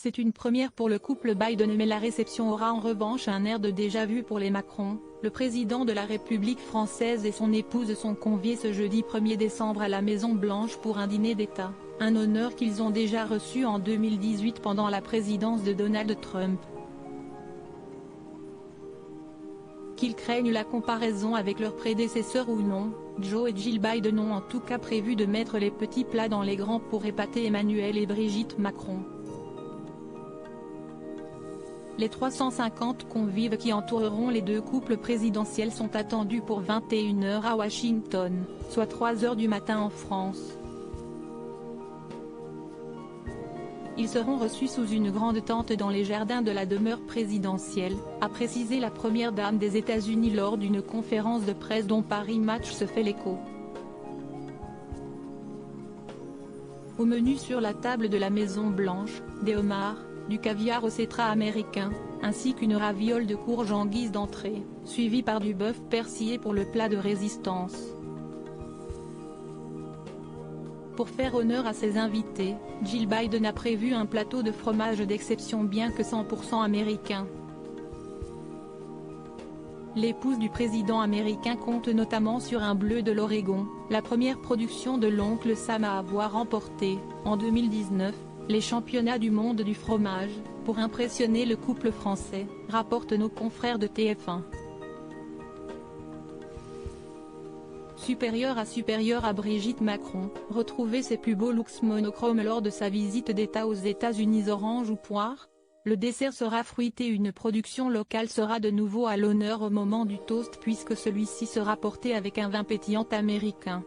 C'est une première pour le couple Biden mais la réception aura en revanche un air de déjà-vu pour les Macron. Le président de la République française et son épouse sont conviés ce jeudi 1er décembre à la Maison-Blanche pour un dîner d'État, un honneur qu'ils ont déjà reçu en 2018 pendant la présidence de Donald Trump. Qu'ils craignent la comparaison avec leurs prédécesseurs ou non, Joe et Jill Biden ont en tout cas prévu de mettre les petits plats dans les grands pour épater Emmanuel et Brigitte Macron. Les 350 convives qui entoureront les deux couples présidentiels sont attendus pour 21 h à Washington, soit 3 h du matin en France. Ils seront reçus sous une grande tente dans les jardins de la demeure présidentielle, a précisé la première dame des États-Unis lors d'une conférence de presse dont Paris Match se fait l'écho. Au menu sur la table de la Maison-Blanche, des homards, du caviar au cétrat américain, ainsi qu'une raviole de courge en guise d'entrée, suivie par du bœuf persillé pour le plat de résistance. Pour faire honneur à ses invités, Jill Biden a prévu un plateau de fromage d'exception bien que 100% américain. L'épouse du président américain compte notamment sur un bleu de l'Oregon, la première production de l'oncle Sam à avoir remporté, en 2019, les championnats du monde du fromage, pour impressionner le couple français, rapportent nos confrères de TF1. Supérieure à Brigitte Macron, retrouvez ses plus beaux looks monochromes lors de sa visite d'État aux États-Unis. Orange ou poire? Le dessert sera fruité. Une production locale sera de nouveau à l'honneur au moment du toast puisque celui-ci sera porté avec un vin pétillant américain.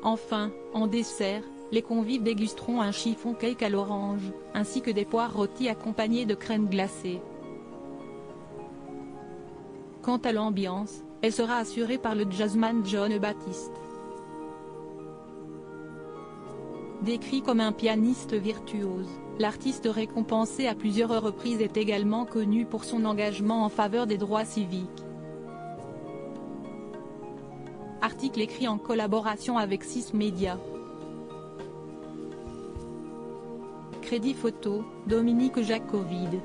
Enfin, en dessert, les convives dégusteront un chiffon cake à l'orange, ainsi que des poires rôties accompagnées de crème glacée. Quant à l'ambiance, elle sera assurée par le jazzman Jon Batiste. Décrit comme un pianiste virtuose, l'artiste récompensé à plusieurs reprises est également connu pour son engagement en faveur des droits civiques. Article écrit en collaboration avec 6 Médias. Crédit photo, Dominique Jacovide.